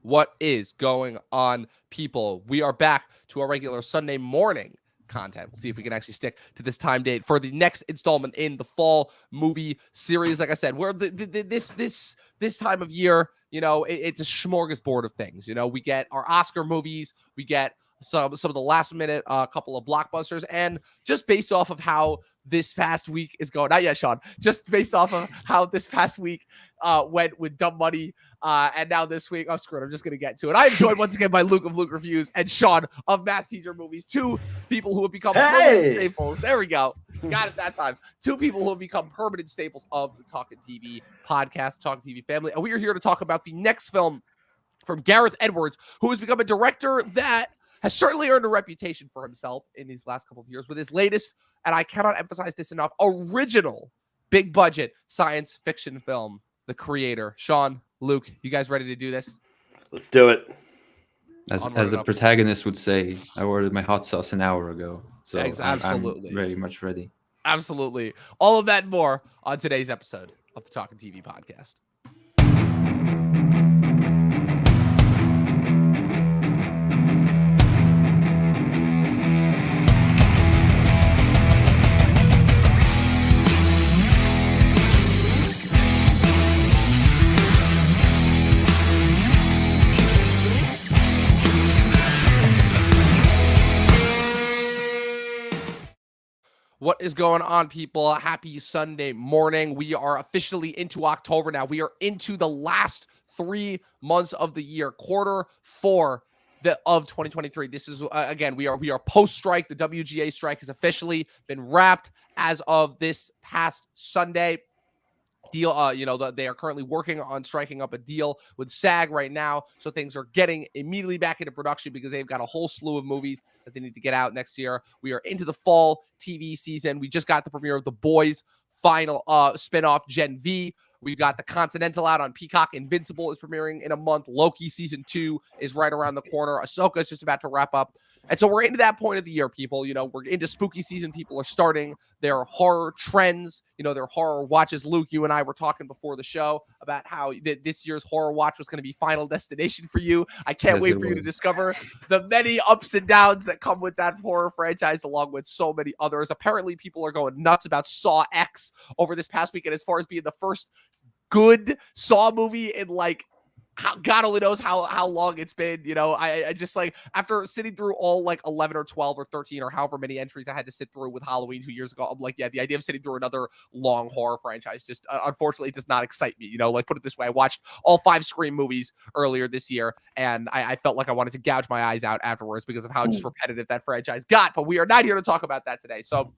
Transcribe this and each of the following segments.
What is going on, people? We are back to our regular Sunday morning content. We'll see if we can actually stick to this time date for the next installment in the fall movie series. Like I said, we're this time of year, it's a smorgasbord of things. We get our Oscar movies, we get some of the last minute couple of blockbusters, and just based off of how this past week is going, not yet, Sean, just based off of how this past week went with Dumb Money, and now this week, screw it, I'm just gonna get to it. I am joined once again by Luke of Luke Reviews and Sean of Math Teacher Movies, two people who have become permanent staples. There we go, got it that time. Two people who have become permanent staples of the Talkin TV podcast, Talkin TV family, and we are here to talk about the next film from Gareth Edwards, who has become a director that has certainly earned a reputation for himself in these last couple of years with his latest, and I cannot emphasize this enough, original big budget science fiction film, The Creator. Sean, Luke, you guys ready to do this? Let's do it. As the protagonist would say, I ordered my hot sauce an hour ago. So absolutely. I'm very much ready. Absolutely. All of that and more on today's episode of the Talkin TV podcast. What is going on, people? Happy Sunday morning. We are officially into October now. We are into the last 3 months of the year, quarter four of 2023. This is, again, we are post-strike. The WGA strike has officially been wrapped as of this past Sunday. Deal, they are currently working on striking up a deal with SAG right now, so things are getting immediately back into production because they've got a whole slew of movies that they need to get out next year. We are into the fall TV season. We just got the premiere of The Boys' final spinoff, Gen V. We've got The Continental out on Peacock. Invincible is premiering in a month. Loki season 2 is right around the corner. Ahsoka is just about to wrap up. And so we're into that point of the year, people. We're into spooky season. People are starting their horror trends, their horror watches. Luke, you and I were talking before the show about how this year's horror watch was going to be Final Destination for you. I can't wait for you to discover the many ups and downs that come with that horror franchise, along with so many others. Apparently, people are going nuts about Saw X over this past weekend as far as being the first good Saw movie in God only knows how long it's been. I just after sitting through all 11 or 12 or 13 or however many entries I had to sit through with Halloween 2 years ago, I'm like, yeah, the idea of sitting through another long horror franchise just unfortunately does not excite me. Put it this way, I watched all 5 Scream movies earlier this year, and I felt like I wanted to gouge my eyes out afterwards because of how just repetitive that franchise got. But we are not here to talk about that today. So,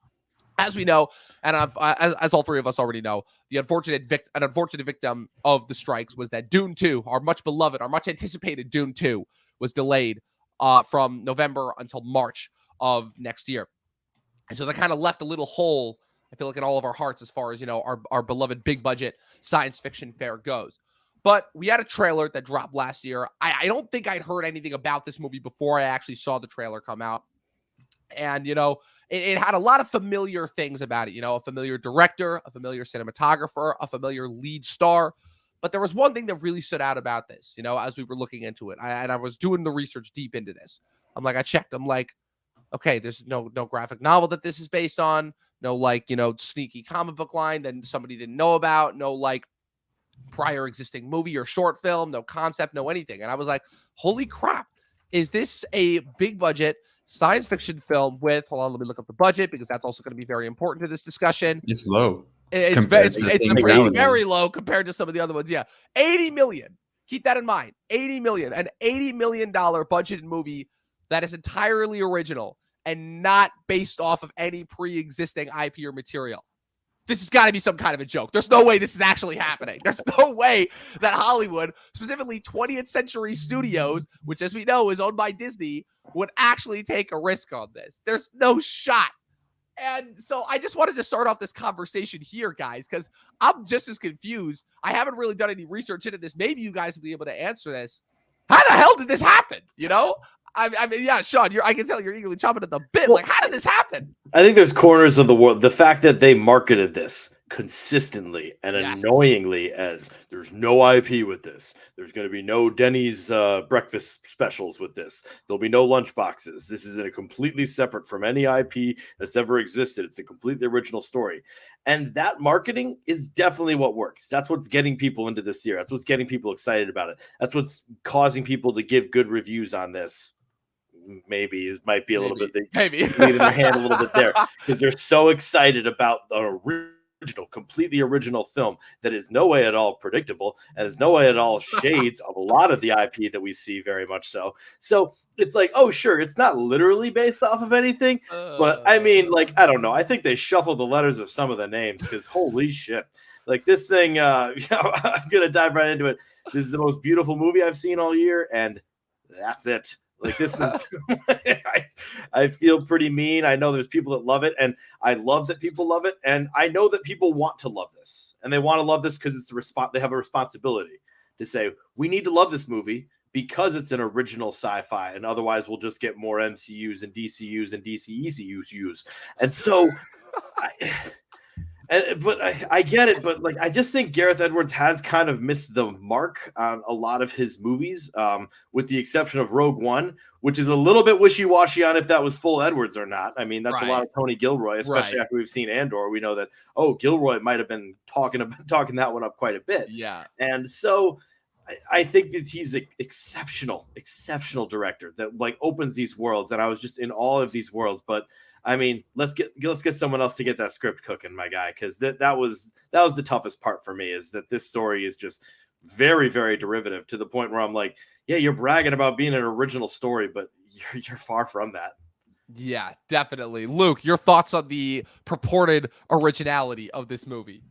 as we know, and as all three of us already know, an unfortunate victim of the strikes was that Dune 2, our much beloved, our much anticipated Dune 2, was delayed from November until March of next year. And so that kind of left a little hole, I feel like, in all of our hearts as far as, our beloved big budget science fiction fare goes. But we had a trailer that dropped last year. I don't think I'd heard anything about this movie before I actually saw the trailer come out. And, it had a lot of familiar things about it, a familiar director, a familiar cinematographer, a familiar lead star. But there was one thing that really stood out about this, as we were looking into it. I was doing the research deep into this. I checked. I'm like, okay, there's no graphic novel that this is based on. No, sneaky comic book line that somebody didn't know about. No, prior existing movie or short film. No concept, no anything. And I was like, holy crap. Is this a big budget science fiction film with, hold on, let me look up the budget because that's also going to be very important to this discussion. It's low. It's very low compared to some of the other ones. Yeah. 80 million. Keep that in mind. 80 million. An $80 million budgeted movie that is entirely original and not based off of any pre-existing IP or material. This has got to be some kind of a joke. There's no way this is actually happening. There's no way that Hollywood, specifically 20th Century Studios, which as we know is owned by Disney, would actually take a risk on this. There's no shot. And so I just wanted to start off this conversation here, guys, because I'm just as confused. I haven't really done any research into this. Maybe you guys will be able to answer this. How the hell did this happen? I mean, yeah, Sean, I can tell you're eagerly chomping at the bit. How did this happen? I think there's corners of the world. The fact that they marketed this consistently and annoyingly as there's no IP with this. There's going to be no Denny's breakfast specials with this. There'll be no lunch boxes. This is a completely separate from any IP that's ever existed. It's a completely original story. And that marketing is definitely what works. That's what's getting people into this year. That's what's getting people excited about it. That's what's causing people to give good reviews on this. Maybe it might be a little bit leading their hand a little bit there because they're so excited about the completely original film that is no way at all predictable and is no way at all shades of a lot of the IP that we see, very much so. So it's like, oh, sure, it's not literally based off of anything, but I mean, like, I don't know. I think they shuffled the letters of some of the names because holy shit. Like this thing, I'm going to dive right into it. This is the most beautiful movie I've seen all year, and that's it. Like this is, I feel pretty mean. I know there's people that love it, and I love that people love it, and I know that people want to love this, and they want to love this because it's they have a responsibility to say we need to love this movie because it's an original sci-fi, and otherwise we'll just get more MCUs and DCUs and DCECUs, and so. But I get it, but like I just think Gareth Edwards has kind of missed the mark on a lot of his movies, with the exception of Rogue One, which is a little bit wishy-washy on if that was full Edwards or not. I mean, that's a lot of Tony Gilroy, especially after we've seen Andor. We know that Gilroy might have been talking that one up quite a bit. Yeah, and so I think that he's an exceptional director that like opens these worlds, and I was just in all of these worlds, but. I mean, let's get someone else to get that script cooking, my guy, because that was the toughest part for me, is that this story is just very, very derivative to the point where I'm like, yeah, you're bragging about being an original story, but you're far from that. Yeah, definitely. Luke, your thoughts on the purported originality of this movie?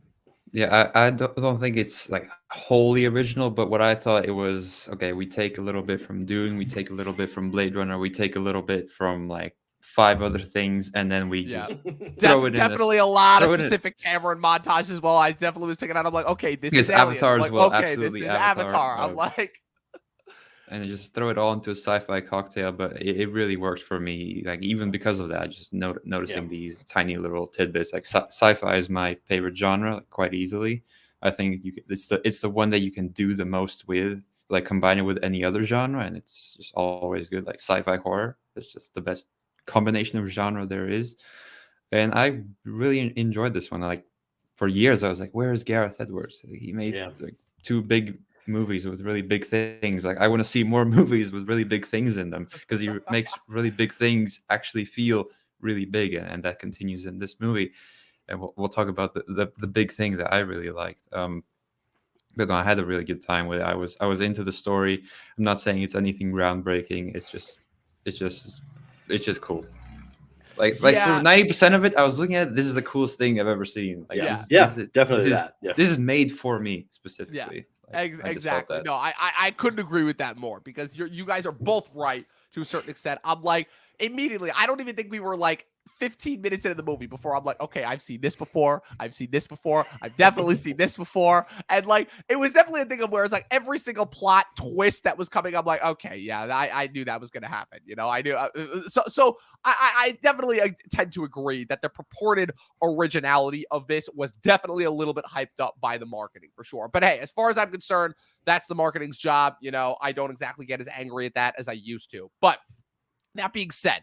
Yeah, I don't think it's like wholly original, but what I thought it was, okay, we take a little bit from Dune, we take a little bit from Blade Runner, we take a little bit from like 5 other things, and then we just throw it in. Definitely a lot of specific Cameron montage as well. I definitely was picking out. I'm like, okay, this is Avatar as well. Okay, this is Avatar. I'm like, and just throw it all into a sci-fi cocktail. But it really worked for me. Like even because of that, just noticing these tiny little tidbits. Like sci-fi is my favorite genre, like, quite easily. I think it's the one that you can do the most with, like combine it with any other genre, and it's just always good. Like sci-fi horror, it's just the best combination of genre there is, and I really enjoyed this one. Like for years I was like, where is Gareth Edwards? He made like 2 big movies with really big things. Like I want to see more movies with really big things in them, because he makes really big things actually feel really big, and that continues in this movie. And we'll talk about the big thing that I really liked. But no, I had a really good time with it. I was into the story. I'm not saying it's anything groundbreaking. It's just cool. Like for 90% of it, I was looking at it, this is the coolest thing I've ever seen. Like, definitely this is made for me specifically. Yeah, exactly. No, I couldn't agree with that more, because you guys are both right to a certain extent. I'm like, immediately, I don't even think we were like 15 minutes into the movie before I'm like, okay, I've seen this before. I've definitely seen this before. And like, it was definitely a thing of where it's like every single plot twist that was coming, I'm like, okay, yeah, I knew that was going to happen. You know, I knew. So I definitely tend to agree that the purported originality of this was definitely a little bit hyped up by the marketing, for sure. But hey, as far as I'm concerned, that's the marketing's job. You know, I don't exactly get as angry at that as I used to. But that being said,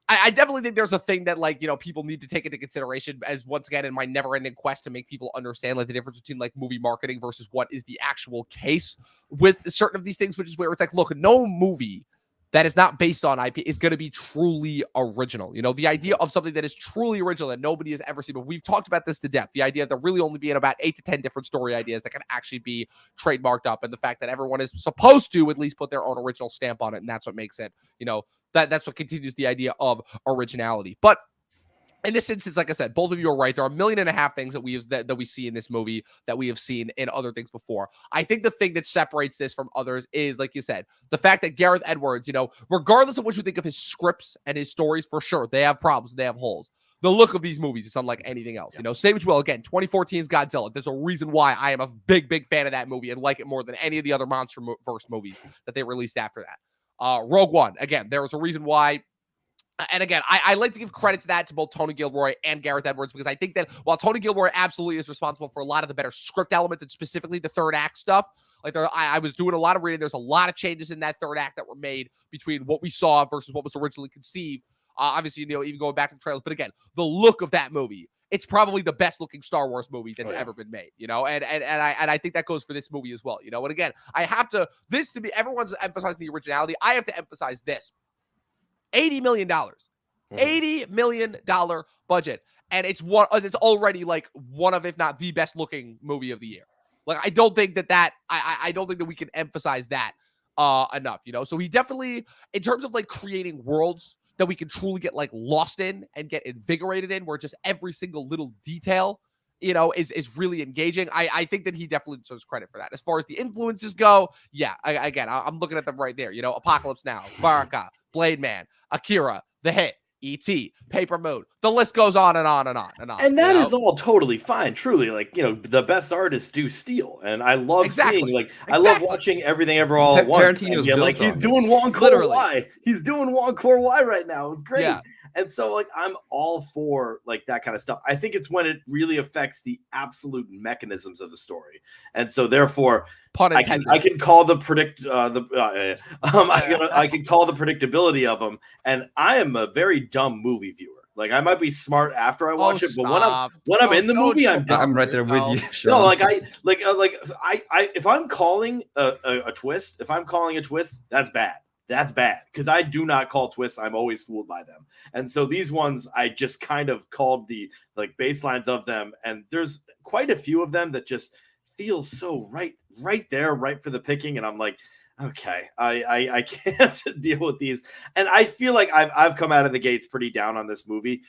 I definitely think there's a thing that, like, you know, people need to take into consideration, as once again in my never-ending quest to make people understand like the difference between like movie marketing versus what is the actual case with certain of these things, which is where it's like, look, no movie that is not based on IP is going to be truly original. You know, the idea of something that is truly original that nobody has ever seen, but we've talked about this to death, the idea of there really only being about 8 to 10 different story ideas that can actually be trademarked up, and the fact that everyone is supposed to at least put their own original stamp on it, and that's what makes it, you know, that's what continues the idea of originality. But in this instance, like I said, both of you are right. There are 1.5 million things that we see in this movie that we have seen in other things before. I think the thing that separates this from others is, like you said, the fact that Gareth Edwards, you know, regardless of what you think of his scripts and his stories, for sure, they have problems, they have holes. The look of these movies is unlike anything else. You know, say what you will. Again, 2014's Godzilla. There's a reason why I am a big, big fan of that movie and like it more than any of the other MonsterVerse movies that they released after that. Rogue One, again, there was a reason why And again, I like to give credit to that to both Tony Gilroy and Gareth Edwards, because I think that while Tony Gilroy absolutely is responsible for a lot of the better script elements and specifically the third act stuff, like I was doing a lot of reading. There's a lot of changes in that third act that were made between what we saw versus what was originally conceived. Obviously, even going back to the trailers, but again, the look of that movie, it's probably the best looking Star Wars movie that's ever been made, and I think that goes for this movie as well, and again, I have to, this to be, everyone's emphasizing the originality. I have to emphasize this. $80 million. $80 million budget. And it's already like one of, if not the best looking movie of the year. Like, I don't think I don't think that we can emphasize that enough, So he definitely, in terms of like creating worlds that we can truly get like lost in and get invigorated in, where just every single little detail, is really engaging. I think that he definitely deserves credit for that. As far as the influences go, yeah, I'm looking at them right there. Apocalypse Now, Baraka, Blade Man, Akira, The Hit, E.T., Paper Moon. The list goes on and on and on and on. And that is all totally fine. Truly, like, the best artists do steal. And I love seeing, like, I love watching Everything Ever All at Once. Tarantino's like, he's doing Wong Kar-wai. He's doing Wong Kar-wai right now. It's great. Yeah. And so, like, I'm all for, like, that kind of stuff. I think it's when it really affects the absolute mechanisms of the story. And so, therefore, I can call the I can call the predictability of them. And I am a very dumb movie viewer. Like, I might be smart after I watch it, but when I'm in the movie, I'm right there with you. Sean. No, if I'm calling a twist, that's bad. That's bad, because I do not call twists. I'm always fooled by them. And so these ones, I just kind of called the like baselines of them. And there's quite a few of them that just feel so right there, right for the picking. And I'm like, okay, I can't deal with these. And I feel like I've come out of the gates pretty down on this movie.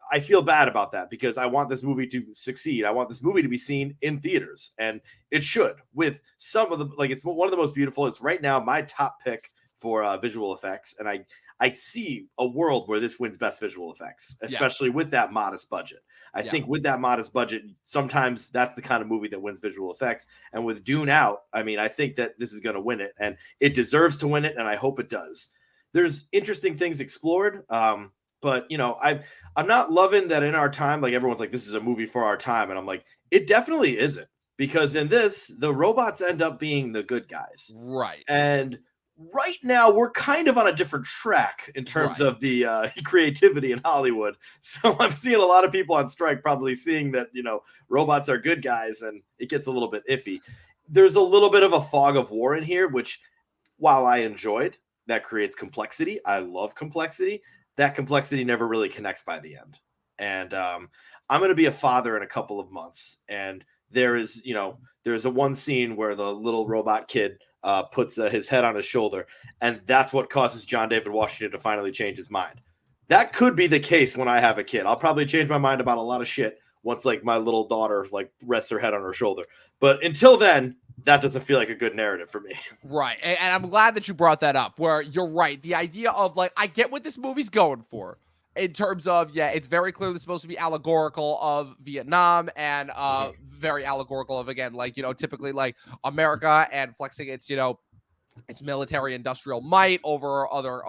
I feel bad about that, because I want this movie to succeed. I want this movie to be seen in theaters, and it should, with some of the, like, it's one of the most beautiful. It's right now my top pick for visual effects. And I see a world where this wins best visual effects, especially with that modest budget. I think with that modest budget, sometimes that's the kind of movie that wins visual effects. And with Dune out, I mean, I think that this is going to win it, and it deserves to win it. And I hope it does. There's interesting things explored. But, I'm not loving that in our time, like, everyone's like, this is a movie for our time. And I'm like, it definitely isn't, because in this, the robots end up being the good guys. Right. And right now, we're kind of on a different track in terms of the creativity in Hollywood. So I'm seeing a lot of people on strike probably seeing that, robots are good guys, and it gets a little bit iffy. There's a little bit of a fog of war in here, which, while I enjoyed, that creates complexity. I love complexity. That complexity never really connects by the end. And I'm going to be a father in a couple of months. And there's a one scene where the little robot kid puts his head on his shoulder. And that's what causes John David Washington to finally change his mind. That could be the case when I have a kid. I'll probably change my mind about a lot of shit once, like, my little daughter, like, rests her head on her shoulder. But until then, that doesn't feel like a good narrative for me. Right. And I'm glad that you brought that up, where you're right. The idea of, like, I get what this movie's going for in terms of, it's very clearly supposed to be allegorical of Vietnam, and very allegorical of, again, like, typically, like, America and flexing its, its military industrial might over other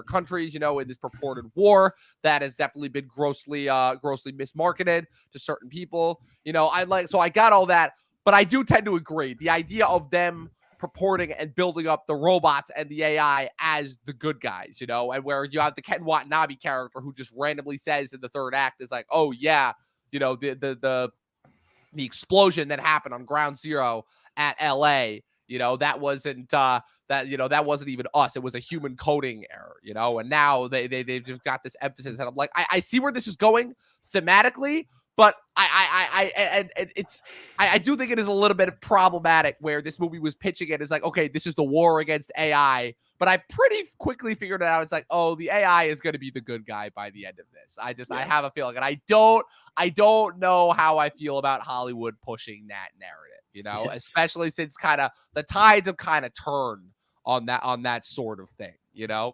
countries, in this purported war that has definitely been grossly mismarketed to certain people. So I got all that. But I do tend to agree. The idea of them purporting and building up the robots and the AI as the good guys, and where you have the Ken Watanabe character who just randomly says in the third act is like, oh yeah, the explosion that happened on Ground Zero at LA, that wasn't that wasn't even us. It was a human coding error, and now they've just got this emphasis. And I'm like, I see where this is going thematically. But I do think it is a little bit problematic where this movie was pitching it as like, okay, this is the war against AI. But I pretty quickly figured it out. It's like, oh, the AI is going to be the good guy by the end of this. I have a feeling, and I don't know how I feel about Hollywood pushing that narrative, especially since kind of the tides have kind of turned on that sort of thing, Yeah,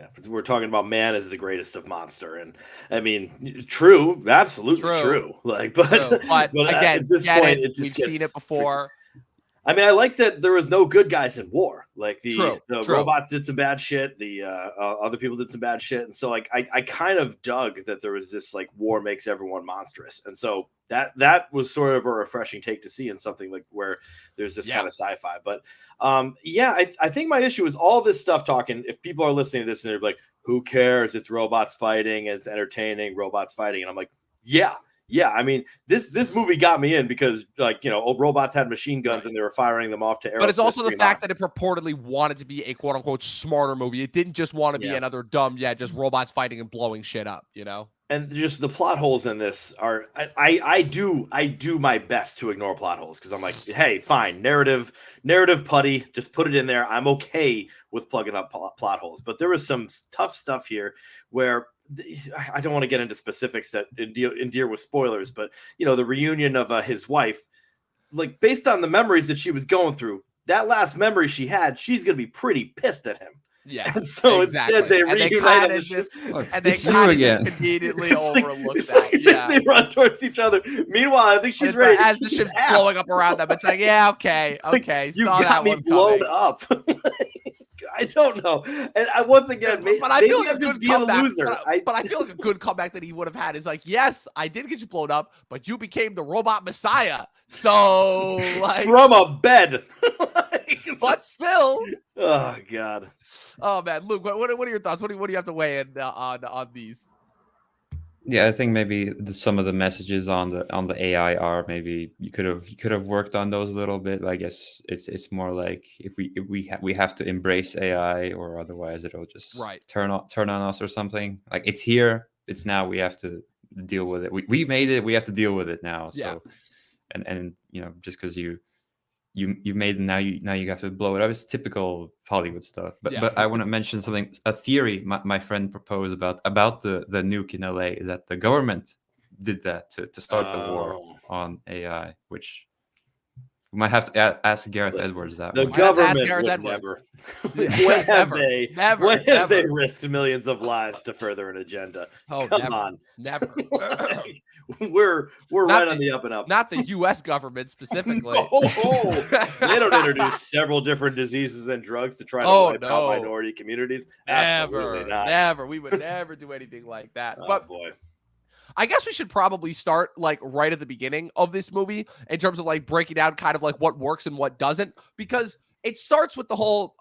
because we're talking about man is the greatest of monster, and I mean, true, absolutely true. Like, but again, at this point, we've seen it before. I mean, I like that there was no good guys in war. Like the True. robots did some bad shit. The other people did some bad shit, and so like I kind of dug that there was this like war makes everyone monstrous, and so that was sort of a refreshing take to see in something like where there's this kind of sci-fi. But I think my issue is all this stuff talking. If people are listening to this and they're like, "Who cares? It's robots fighting. It's entertaining. Robots fighting," and I'm like, yeah. Yeah, I mean, this movie got me in because, like, you know, robots had machine guns and they were firing them off to air. But it's also the fact that it purportedly wanted to be a quote unquote smarter movie. It didn't just want to be another dumb, just robots fighting and blowing shit up, you know? And just the plot holes in this are I do my best to ignore plot holes because I'm like, hey, fine, narrative putty, just put it in there. I'm okay with plugging up plot holes. But there was some tough stuff here where I don't want to get into specifics that endear with spoilers, but you know, the reunion of his wife, like based on the memories that she was going through, that last memory she had, she's gonna be pretty pissed at him. Yeah. And so instead they reunite on the and they kind of just conveniently overlook that. They run towards each other. Meanwhile, I think she's ready. Like, as the ship's blowing up around them, it's like, yeah, okay. Like, you got me blown up. I don't know. And once again, but I feel like a good comeback. But I feel like a good comeback that he would have had is like, yes, I did get you blown up, but you became the robot messiah. So, like, from a bed. But still. Oh God. Oh man, Luke, what are your thoughts? What do you have to weigh in on these? Yeah, I think maybe some of the messages on the AI are maybe you could have worked on those a little bit. I guess it's more like if we have to embrace AI or otherwise it'll just turn on us or something. Like it's here, it's now. We have to deal with it. We made it. We have to deal with it now. So, and you know, just because you made it, now you have to blow it up. It's typical Hollywood stuff. But I want to mention something. A theory my friend proposed about the nuke in LA is that the government did that to start the war on AI, which we might have to ask Gareth Edwards that. The government would never. When have they risked millions of lives to further an agenda? Oh, come on, never. We're right on the up and up. Not the U.S. government specifically. They don't introduce several different diseases and drugs to try to wipe out minority communities. Absolutely not. Never. We would never do anything like that. Oh, but boy. I guess we should probably start like right at the beginning of this movie in terms of like breaking down kind of like what works and what doesn't, because it starts with the whole,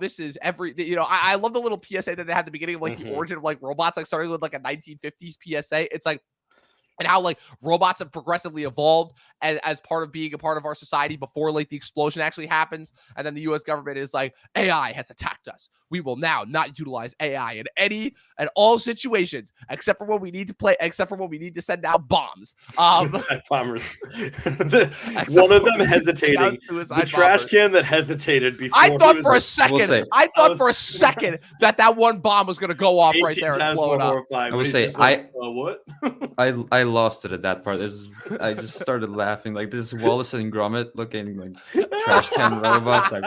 this is I love the little PSA that they had at the beginning of like the origin of like robots, like starting with like a 1950s PSA. It's like, and how like robots have progressively evolved as part of being a part of our society before like the explosion actually happens. And then the U.S. government is like, AI has attacked us. We will now not utilize AI in any and all situations, except for when we need to send out bombs. Bombers. One of them hesitating. The trash can that hesitated before. I thought for a second that one bomb was going to go off right there and blow it up. I would say what? I lost it at that part. I just started laughing. Like this is Wallace and Gromit looking like trash can robots. Like,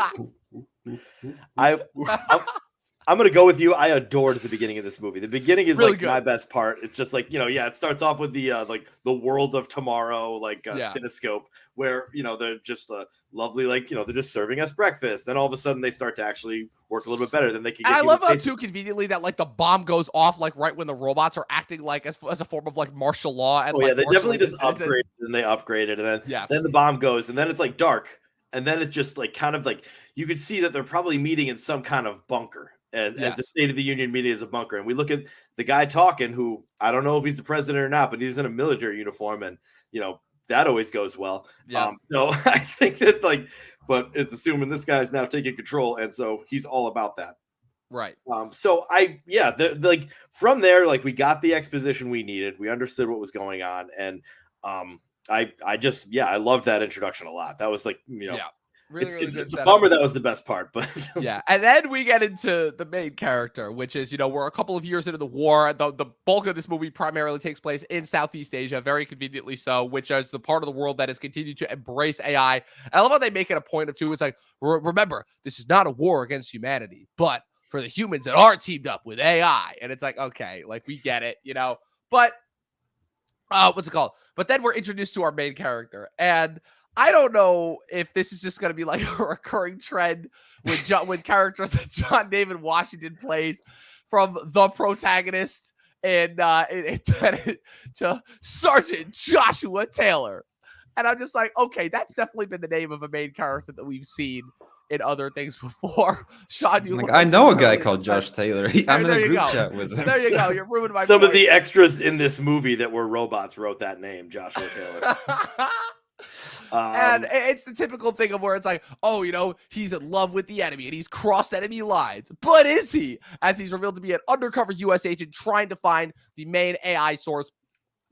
I'm gonna go with you. I adored the beginning of this movie. The beginning is really like good. My best part. It's just like, it starts off with the like the world of tomorrow, like cinescope, where they're just lovely, like they're just serving us breakfast. Then all of a sudden they start to actually work a little bit better than they can. And I love how too conveniently that like the bomb goes off like right when the robots are acting like as a form of like martial law. And they definitely just upgraded and they upgraded, and then the bomb goes, and then it's like dark, and then it's just like kind of like you could see that they're probably meeting in some kind of bunker. At the State of the Union meeting is a bunker, and we look at the guy talking, who I don't know if he's the president or not, but he's in a military uniform, and that always goes well. So I think that but it's assuming this guy's now taking control, and so he's all about that. Right. So from there, like we got the exposition we needed, we understood what was going on, and I loved that introduction a lot. That was like Really it's a bummer that was the best part, but and then we get into the main character, which is we're a couple of years into the war. The bulk of this movie primarily takes place in Southeast Asia, very conveniently so, which is the part of the world that has continued to embrace AI. And I love how they make it a point of too. It's like, remember, this is not a war against humanity, but for the humans that are teamed up with AI. And it's like, okay, like we get it, but what's it called? But then we're introduced to our main character, and I don't know if this is just going to be like a recurring trend with characters that John David Washington plays, from the protagonist and to Sergeant Joshua Taylor. And I'm just like, okay, that's definitely been the name of a main character that we've seen in other things before. Sean, you Like, look I like know a you're guy really called Josh upset. Taylor. I'm in There a you group go. chat with him. There you go. You're ruining my Some point. of the extras in this movie that were robots wrote that name, Joshua Taylor. And it's the typical thing of where it's like, oh, he's in love with the enemy and he's crossed enemy lines. But is he? As he's revealed to be an undercover U.S. agent trying to find the main AI source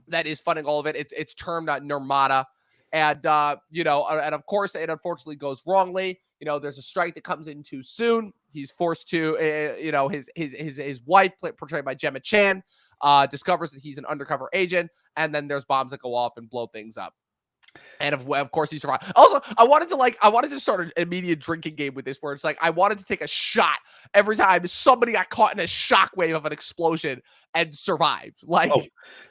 that is funding all of it. It's termed Nirmata. And, and of course, it unfortunately goes wrongly. There's a strike that comes in too soon. He's forced to, his wife, portrayed by Gemma Chan, discovers that he's an undercover agent. And then there's bombs that go off and blow things up. And of course he survived. Also, I wanted to start an immediate drinking game with this, where it's like I wanted to take a shot every time somebody got caught in a shockwave of an explosion and survived. Like,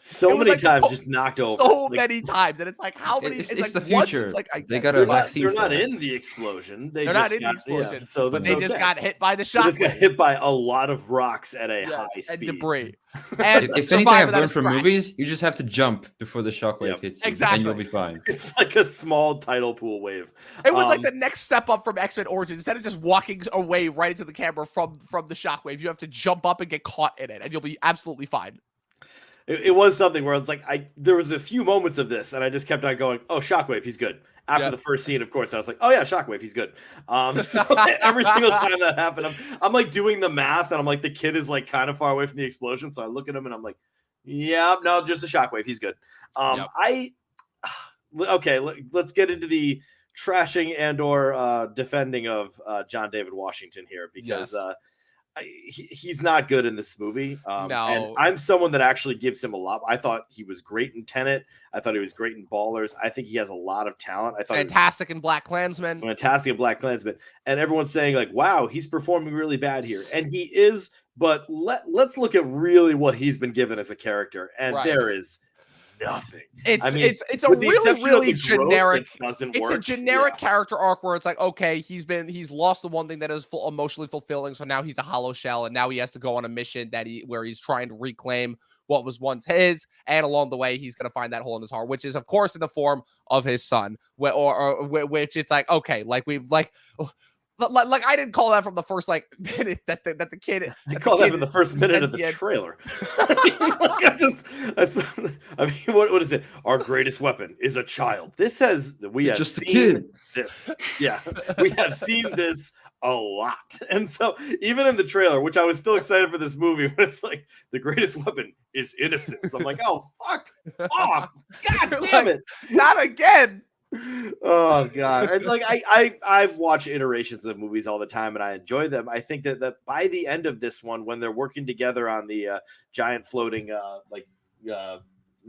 so many times just knocked over. So many times, and it's like, how many? It's like the once, future. it's like They got a vaccine. They're not in the explosion. They're not in the explosion. Yeah, so but they just got hit by the shockwave. They just got hit by a lot of rocks at a high speed and debris. And if anything I've learned from movies, you just have to jump before the shockwave hits you, and you'll be fine. It's like a small tidal pool wave. It was like the next step up from X-Men Origins. Instead of just walking away right into the camera from the shockwave, you have to jump up and get caught in it, and you'll be absolutely fine. It was something where it's like there was a few moments of this, and I just kept on going, "Oh, Shockwave, he's good." After the first scene, of course, I was like, "Oh yeah, Shockwave, he's good." So every single time that happened, I'm like doing the math, and I'm like, the kid is like kind of far away from the explosion, so I look at him and I'm like, "Yeah, no, just a Shockwave, he's good." Okay, let's get into the trashing and/or defending of John David Washington here, because he's not good in this movie. No. And I'm someone that actually gives him a lot. I thought he was great in Tenet. I thought he was great in Ballers. I think he has a lot of talent. I thought fantastic in Black Klansman. Fantastic in Black Klansman. And everyone's saying like, wow, he's performing really bad here. And he is, but let's look at really what he's been given as a character. And there is nothing. It's a really generic. It's a generic character arc where it's like, okay, he's lost the one thing that is emotionally fulfilling, so now he's a hollow shell, and now he has to go on a mission where he's trying to reclaim what was once his, and along the way he's going to find that hole in his heart, which is of course in the form of his son, which it's like, okay, like we've like I didn't call that from the first minute that the kid. I called that from the first minute of the trailer. I mean, what is it? Our greatest weapon is a child. This has we have just seen a kid. This, we have seen this a lot, and so even in the trailer, which I was still excited for this movie, but it's like the greatest weapon is innocence. I'm like, oh fuck off, god damn it, not again. Oh god. And like I've watched iterations of movies all the time and I enjoy them. I think that by the end of this one, when they're working together on the giant floating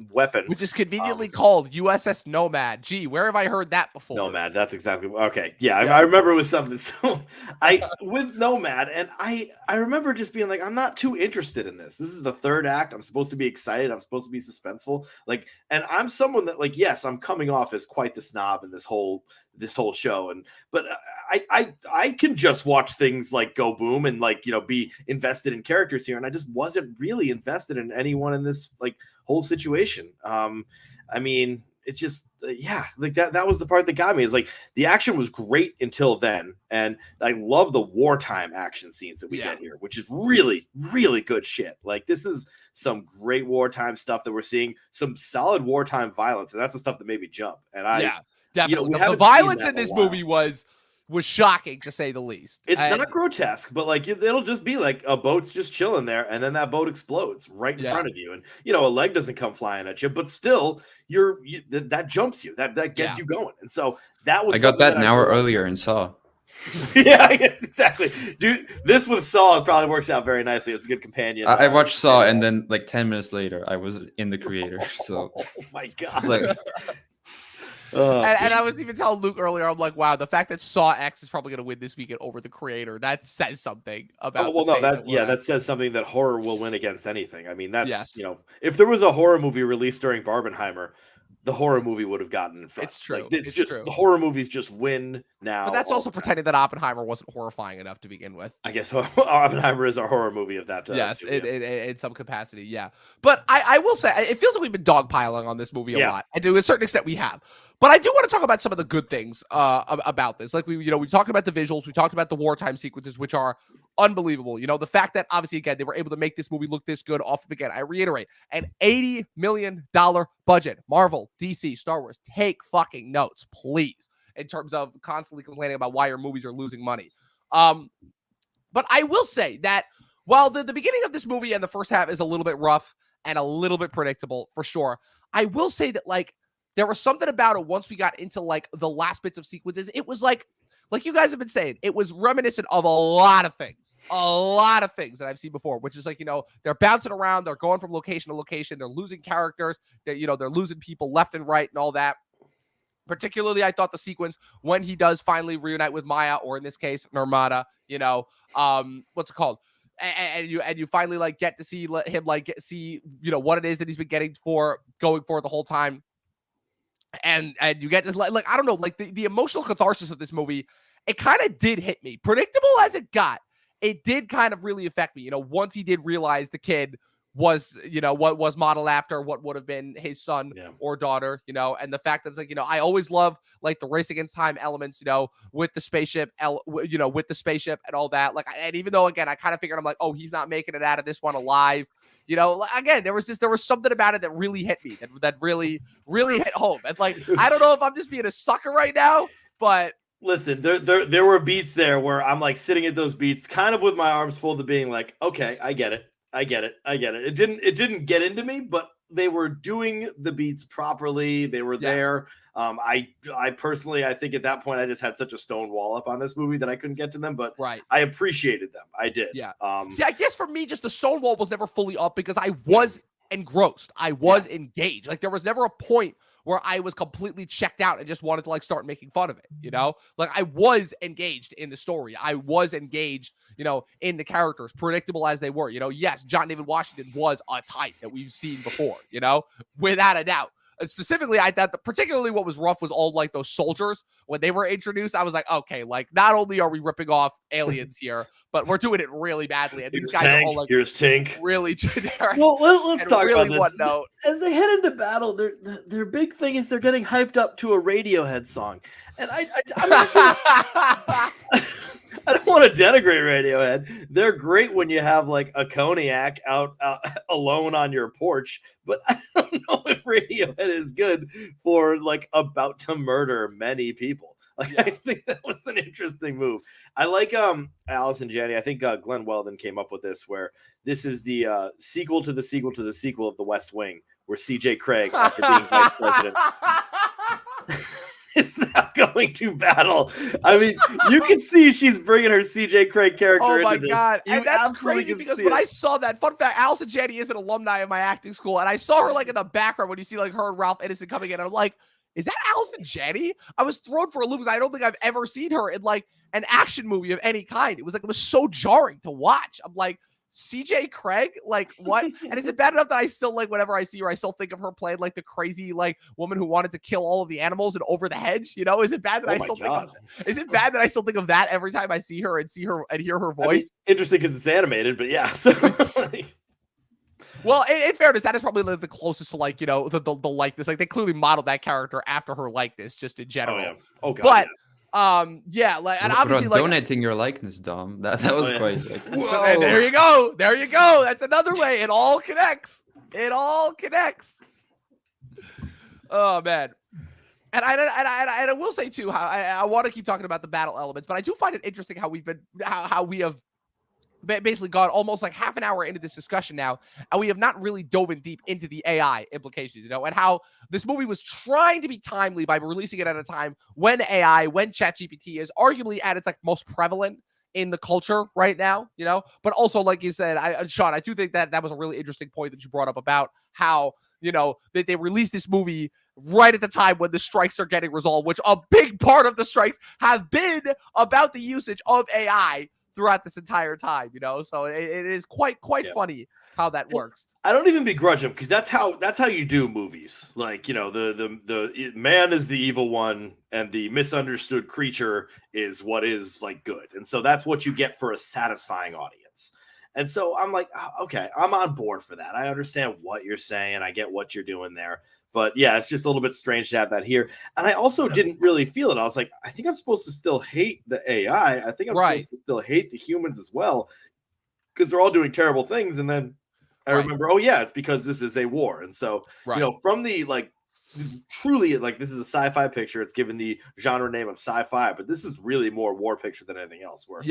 weapon, which is conveniently called USS Nomad. Gee, where have I heard that before? Nomad, that's exactly okay. Yeah, I remember it was something. So with Nomad, and I remember just being like, I'm not too interested in this. This is the third act. I'm supposed to be excited. I'm supposed to be suspenseful. Like, and I'm someone that yes, I'm coming off as quite the snob in this whole show, but I can just watch things like go boom and be invested in characters here, and I just wasn't really invested in anyone in this whole situation. I mean, it just that was the part that got me. Is the action was great until then, and I love the wartime action scenes that we get here, which is really, really good shit. This is some great wartime stuff that we're seeing, some solid wartime violence, and that's the stuff that made me jump. And definitely the violence in this movie was shocking, to say the least. It's not grotesque, but it'll just be a boat's just chilling there, and then that boat explodes right in front of you, and a leg doesn't come flying at you, but still that jumps you, that gets you going. And so that was I got that an hour earlier in Saw. Yeah, exactly, dude. This with Saw probably works out very nicely. It's a good companion. I watched Saw, and then 10 minutes later, I was in the creator. So oh my god. And I was even telling Luke earlier, I'm like, wow, the fact that Saw X is probably going to win this weekend over The Creator, that says something about. That says something that horror will win against anything. I mean, that's if there was a horror movie released during Barbenheimer, the horror movie would have gotten in front. It's true. Like, it's just true. the horror movies just win now. But that's also pretending that Oppenheimer wasn't horrifying enough to begin with. I guess Oppenheimer is our horror movie of that. Yes, too, yeah. in some capacity, yeah. But I will say, it feels like we've been dogpiling on this movie a lot, and to a certain extent, we have. But I do want to talk about some of the good things about this. Like we talked about the visuals, we talked about the wartime sequences, which are unbelievable. The fact that obviously again they were able to make this movie look this good off of, again, I reiterate, an $80 million budget. Marvel, DC, Star Wars, take fucking notes, please, in terms of constantly complaining about why your movies are losing money. But I will say that while the beginning of this movie and the first half is a little bit rough and a little bit predictable for sure, I will say that like there was something about it once we got into like the last bits of sequences. It was like you guys have been saying, it was reminiscent of a lot of things that I've seen before, which is like, they're bouncing around, they're going from location to location, they're losing characters, they're losing people left and right and all that. Particularly, I thought the sequence when he does finally reunite with Maya, or in this case, Nirmata, what's it called? And you finally like get to see him see what it is that he's been going for the whole time. And you get this like I don't know, like the emotional catharsis of this movie, it kind of did hit me. Predictable as it got, it did kind of really affect me. Once he did realize the kid was, what was modeled after what would have been his son or daughter, and the fact that it's like, I always love like the race against time elements, with the spaceship, with the spaceship and all that. Like, and even though, again, I kind of figured I'm like, oh, he's not making it out of this one alive. Again, there was something about it that really hit me, that really, really hit home. And like, I don't know if I'm just being a sucker right now, but listen, there were beats there where I'm like sitting at those beats, kind of with my arms folded, being like, okay, I get it. It didn't get into me, but they were doing the beats properly. They were there. I personally, I think at that point I just had such a stone wall up on this movie that I couldn't get to them, but I appreciated them. I did. Yeah. See, I guess for me, just the stone wall was never fully up because I was engrossed. I was engaged. Like there was never a point where I was completely checked out and just wanted to like start making fun of it, Like I was engaged in the story. I was engaged, in the characters, predictable as they were. Yes, John David Washington was a type that we've seen before, without a doubt. And specifically, I thought that particularly what was rough was all like those soldiers when they were introduced. I was like, okay, like not only are we ripping off aliens here, but we're doing it really badly. And these guys are all like, here's Tink, really generic. Well, let's talk really about this. As they head into battle, their big thing is they're getting hyped up to a Radiohead song, and I'm not gonna, I don't want to denigrate Radiohead. They're great when you have like a cognac out alone on your porch, but I don't know if Radiohead is good for like about to murder many people. Like I think that was an interesting move. I like Alice and Janney. I think Glenn Weldon came up with this, where this is the sequel to the sequel to the sequel of The West Wing, where C.J. Craig, after being vice president, is now going to battle. I mean, you can see she's bringing her C.J. Craig character into this. Oh my God. And that's crazy because when I saw that, fun fact, Allison Janney is an alumni of my acting school, and I saw her like in the background when you see like her and Ralph Ineson coming in, and I'm like, is that Allison Janney? I was thrown for a loop because I don't think I've ever seen her in like an action movie of any kind. It was so jarring to watch. I'm like, CJ Craig, like what? And is it bad enough that I still like whenever I see her, I still think of her playing like the crazy like woman who wanted to kill all of the animals and over the hedge? Is it bad that I still think of? Is it bad that I still think of that every time I see her and hear her voice? I mean, interesting because it's animated, but yeah. So, well, in fairness, that is probably like the closest to like the likeness. Like they clearly modeled that character after her likeness, just in general. Oh yeah. Oh god. But like, and obviously, like donating your likeness, Dom. That was quite. Like, whoa. And there you go. That's another way. It all connects. Oh man. And I will say too, how I want to keep talking about the battle elements, but I do find it interesting how we have basically gone almost like half an hour into this discussion now, and we have not really dove in deep into the AI implications, and how this movie was trying to be timely by releasing it at a time when ChatGPT is arguably at its like most prevalent in the culture right now, but also like you said, Sean, I do think that was a really interesting point that you brought up about how, that they released this movie right at the time when the strikes are getting resolved, which a big part of the strikes have been about the usage of AI throughout this entire time, so it is quite funny how that works. I don't even begrudge him because that's how you do movies. Like, you know, the man is the evil one and the misunderstood creature is what is like good. And so that's what you get for a satisfying audience. And so I'm like, okay, I'm on board for that. I understand what you're saying. I get what you're doing there. But yeah, it's just a little bit strange to have that here. And I also didn't really feel it. I was like, I think I'm supposed to still hate the AI. I think I'm supposed to still hate the humans as well because they're all doing terrible things. And then I remember, oh yeah, it's because this is a war. And so, you know, from the like truly like this is a sci-fi picture. It's given the genre name of sci-fi, but this is really more war picture than anything else. Where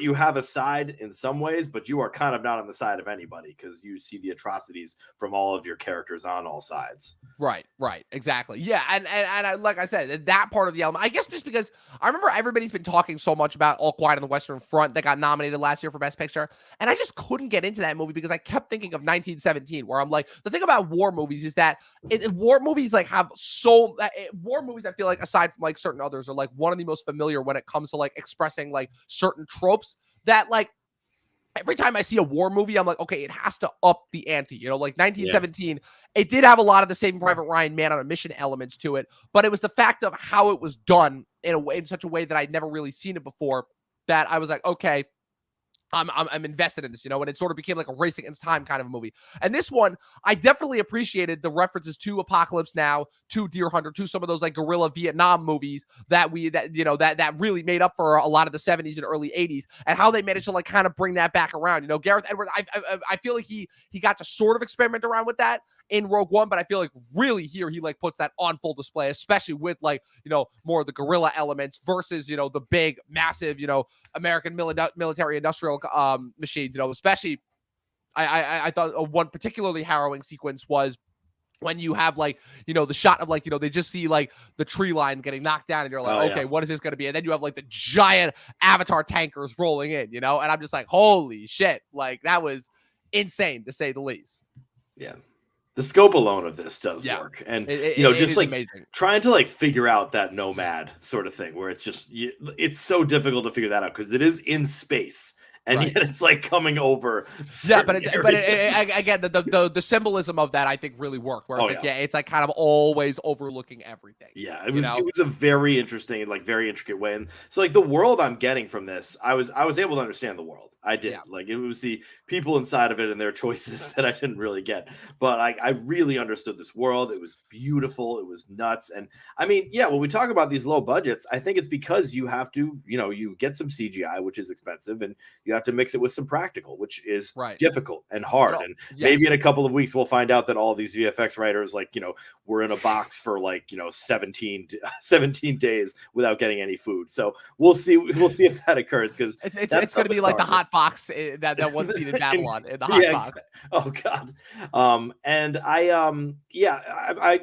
you have a side in some ways, but you are kind of not on the side of anybody because you see the atrocities from all of your characters on all sides. Right, exactly. Yeah, and I, like I said, that part of the element, I guess just because I remember everybody's been talking so much about All Quiet on the Western Front that got nominated last year for Best Picture, and I just couldn't get into that movie because I kept thinking of 1917, where I'm like, the thing about war movies is that war movies like have war movies I feel like aside from like certain others are like one of the most familiar when it comes to like expressing like certain tropes that like every time I see a war movie, I'm like, okay, it has to up the ante. You know, like 1917, it did have a lot of the Saving Private Ryan man on a mission elements to it, but it was the fact of how it was done in such a way that I'd never really seen it before that I was like, okay, I'm invested in this, you know, and it sort of became like a race against time kind of a movie. And this one, I definitely appreciated the references to Apocalypse Now, to Deer Hunter, to some of those like guerrilla Vietnam movies that really made up for a lot of the 70s and early 80s, and how they managed to like kind of bring that back around. You know, Gareth Edwards, I feel like he got to sort of experiment around with that in Rogue One, but I feel like really here he like puts that on full display, especially with like, you know, more of the guerrilla elements versus, you know, the big, massive, you know, American military industrial machines, you know, especially I thought one particularly harrowing sequence was when you have like, you know, the shot of like, you know, they just see like the tree line getting knocked down and you're like, okay, what is this going to be? And then you have like the giant Avatar tankers rolling in, you know, and I'm just like, holy shit. Like that was insane to say the least. Yeah. The scope alone of this does work. And, you know, just like amazing. Trying to like figure out that nomad sort of thing where it's just, it's so difficult to figure that out because it is in space. And yet it's like coming over. Yeah, but again, the symbolism of that I think really worked. Where it's it's like kind of always overlooking everything. Yeah, it was a very interesting, like very intricate way. And so like the world I'm getting from this, I was able to understand the world. I did. Like it was the people inside of it and their choices that I didn't really get. But I really understood this world. It was beautiful. It was nuts. And I mean, yeah, when we talk about these low budgets, I think it's because you have to, you know, you get some CGI, which is expensive, and you have to mix it with some practical, which is difficult and hard. And maybe in a couple of weeks, we'll find out that all these VFX writers, like, you know, were in a box for like, you know, 17 days without getting any food. So we'll see if that occurs because it's going to be like the hot box that one scene in Babylon in the hot box. Oh God. And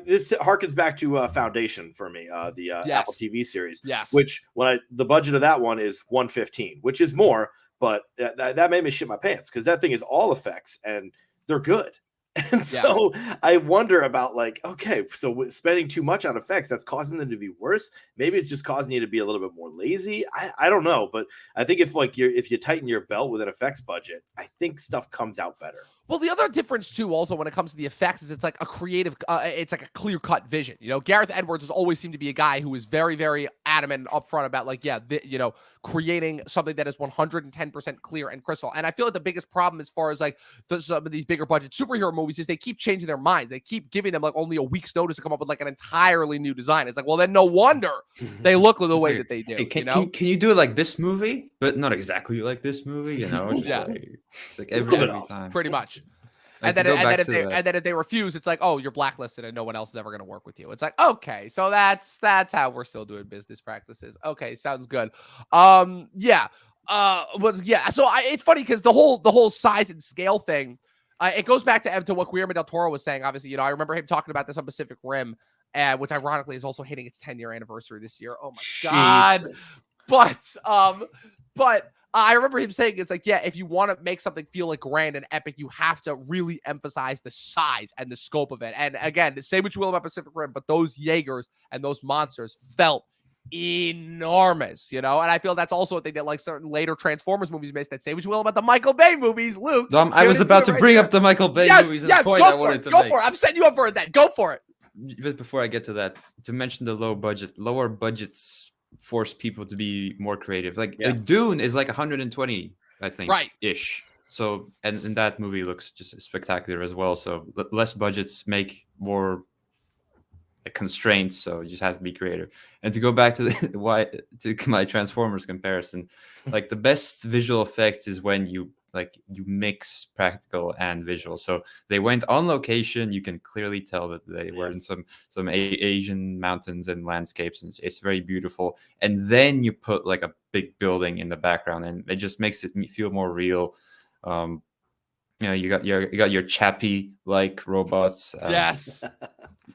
this harkens back to Foundation for me, the Apple TV series. Yes. Which the budget of that one is $115, which is more, but that made me shit my pants because that thing is all effects and they're good. And so I wonder about like, okay, so spending too much on effects, that's causing them to be worse. Maybe it's just causing you to be a little bit more lazy. I don't know, but I think if you tighten your belt with an effects budget, I think stuff comes out better. Well, the other difference too, also when it comes to the effects, is it's like a creative, it's like a clear-cut vision. You know, Gareth Edwards has always seemed to be a guy who is very, very adamant and upfront about like, you know, creating something that is 110% clear and crystal. And I feel like the biggest problem as far as like some of these bigger budget superhero movies is they keep changing their minds. They keep giving them like only a week's notice to come up with like an entirely new design. It's like, well, then no wonder they look the way that they do. Hey, can you do it like this movie, but not exactly like this movie? You know, just like every time, pretty much. And then if they refuse, it's like, oh, you're blacklisted and no one else is ever going to work with you. It's like, okay, so that's how we're still doing business practices. Okay, sounds good. So it's funny because the whole size and scale thing, it goes back to what Guillermo del Toro was saying. Obviously, you know, I remember him talking about this on Pacific Rim, which ironically is also hitting its 10-year anniversary this year. Oh my God! But I remember him saying, it's like, if you want to make something feel like grand and epic, you have to really emphasize the size and the scope of it. And again, say what you will about Pacific Rim, but those Jaegers and those monsters felt enormous, and I feel that's also what they did, like certain later Transformers movies missed that. Say what you will about the Michael Bay movies, Luke. I was about to bring up the Michael Bay movies. Yes, point go I for wanted it. to Go make. for it. I'm setting you up for it then. Go for it. But before I get to that, to mention the lower budgets force people to be more creative. Like Dune is like 120, I think, right ish. So and that movie looks just spectacular as well. So less budgets make more constraints, so you just have to be creative. And to go back to to my Transformers comparison, like the best visual effects is when you mix practical and visual. So they went on location. You can clearly tell that they were in some Asian mountains and landscapes, and it's very beautiful. And then you put like a big building in the background, and it just makes it feel more real. You got your Chappie like robots. Yes.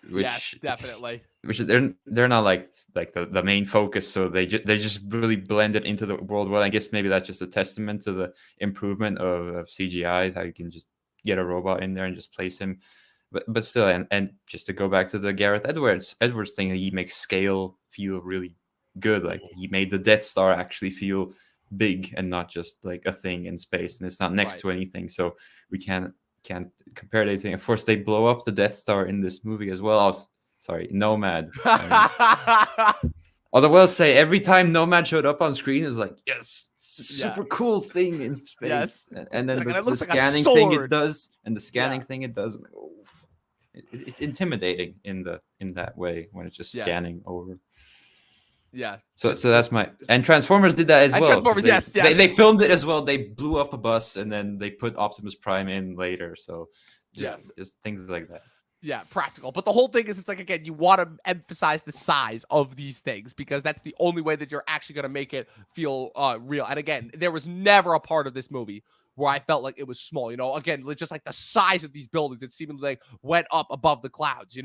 Which definitely. Which they're not like the main focus, so they just really blended into the world well. I guess maybe that's just a testament to the improvement of CGI, how you can just get a robot in there and just place him. But still, and just to go back to the Gareth Edwards thing, he makes scale feel really good. Like he made the Death Star actually feel big and not just like a thing in space, and it's not next to anything. So we can't compare anything. Of course, they blow up the Death Star in this movie as well. Sorry, Nomad. Although I will say, every time Nomad showed up on screen, it was like, yes, super cool thing in space. Yes. And then like, the scanning thing it does, it's intimidating in that way when it's just scanning over. Yeah. So that's and Transformers did that as well. Transformers, they filmed it as well. They blew up a bus and then they put Optimus Prime in later. So just things like that. Yeah, practical. But the whole thing is, it's like, again, you want to emphasize the size of these things because that's the only way that you're actually going to make it feel real. And again, there was never a part of this movie where I felt like it was small, again, just like the size of these buildings, it seemingly like went up above the clouds,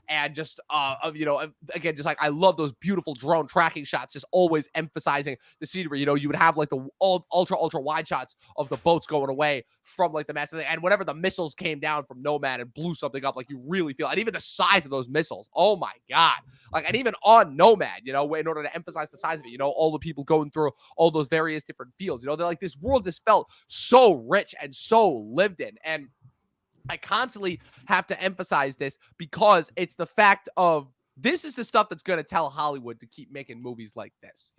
and just, again, just like, I love those beautiful drone tracking shots, just always emphasizing the scenery. You would have like the ultra wide shots of the boats going away from like the massive thing. And whenever the missiles came down from Nomad and blew something up, like you really feel, and even the size of those missiles, oh my God. Like, and even on Nomad, in order to emphasize the size of it, all the people going through all those various different fields, they're like, this world just felt so rich and so lived in. And I constantly have to emphasize this because it's the fact of, this is the stuff that's going to tell Hollywood to keep making movies like this,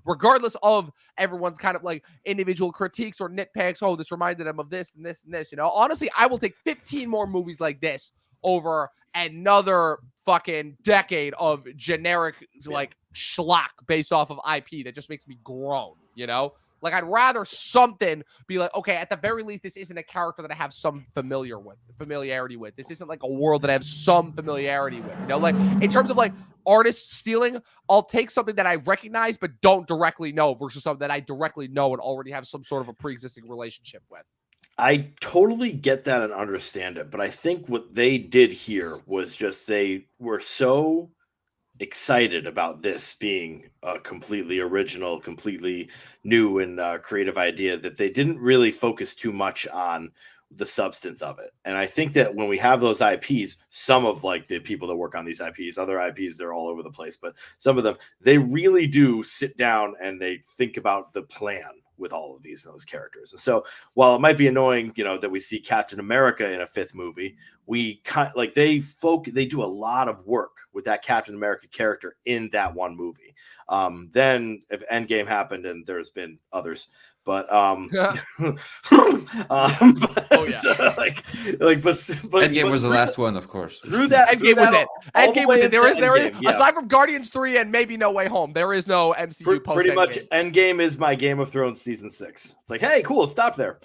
regardless of everyone's kind of like individual critiques or nitpicks. Oh, this reminded them of this and this and this, honestly, I will take 15 more movies like this over another fucking decade of generic like schlock based off of IP that just makes me groan, Like, I'd rather something be like, okay, at the very least, this isn't a character that I have some familiarity with. This isn't like a world that I have some familiarity with. Like in terms of like artists stealing, I'll take something that I recognize but don't directly know versus something that I directly know and already have some sort of a pre-existing relationship with. I totally get that and understand it, but I think what they did here was just they were so excited about this being a completely original, completely new and creative idea that they didn't really focus too much on the substance of it. And I think that when we have those IPs, some of like the people that work on these IPs, other IPs, they're all over the place, but some of them, they really do sit down and they think about the plan with all of those characters. And so while it might be annoying, that we see Captain America in a fifth movie, we they do a lot of work with that Captain America character in that one movie. Then if Endgame happened, and there's been others, but oh yeah, but Endgame was the last one, of course. Endgame was it. Endgame was it. There is aside from Guardians 3 and maybe No Way Home, there is no MCU post. Pretty much, Endgame is my Game of Thrones season 6. It's like, hey, cool, stop there.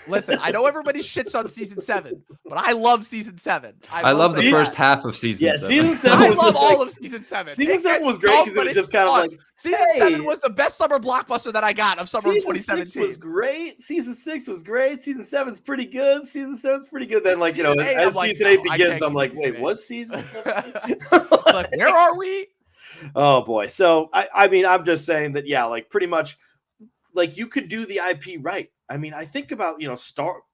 Listen. I know everybody shits on season 7, but I love season 7. I love the first half of season 7. Season 7. I love all of season 7. Season 7 was great because it was just kind of like, season 7 was the best summer blockbuster that I got of summer of 2017. Season 6 was great. Season 6 was great. Season 7's pretty good. Season 7's pretty good. Then, like, as season 8 begins, I'm like, wait, was season 7? Like, where are we? Oh boy. So I mean, I'm just saying that, yeah, like pretty much, like you could do the IP right. I mean, I think about